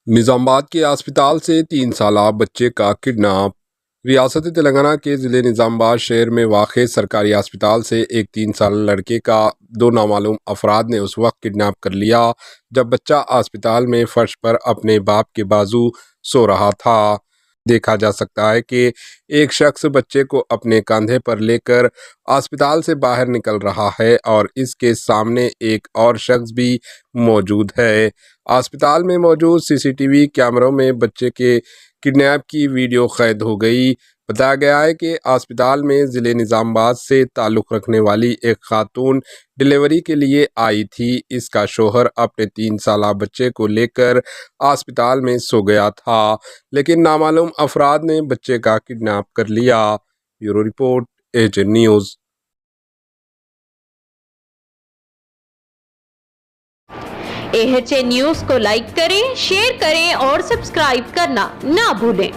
نظام آباد کے اسپتال سے 3 سالہ بچے کا کڈنیپ۔ ریاست تلنگانہ کے ضلع نظام آباد شہر میں واقع سرکاری اسپتال سے ایک 3 سالہ لڑکے کا 2 نامعلوم افراد نے اس وقت کڈنیپ کر لیا جب بچہ اسپتال میں فرش پر اپنے باپ کے بازو سو رہا تھا۔ دیکھا جا سکتا ہے کہ ایک شخص بچے کو اپنے کندھے پر لے کر اسپتال سے باہر نکل رہا ہے اور اس کے سامنے ایک اور شخص بھی موجود ہے۔ اسپتال میں موجود سی سی ٹی وی کیمروں میں بچے کے کڈنیپ کی ویڈیو قید ہو گئی۔ بتایا گیا ہے کہ اسپتال میں ضلع نظام آباد سے تعلق رکھنے والی ایک خاتون ڈلیوری کے لیے آئی تھی۔ اس کا شوہر اپنے 3 سالہ بچے کو لے کر اسپتال میں سو گیا تھا، لیکن نامعلوم افراد نے بچے کا کڈنیپ کر لیا۔ Bureau report AJ news. AHA news کو لائک کریں، شیئر کریں اور سبسکرائب کرنا نہ بھولیں۔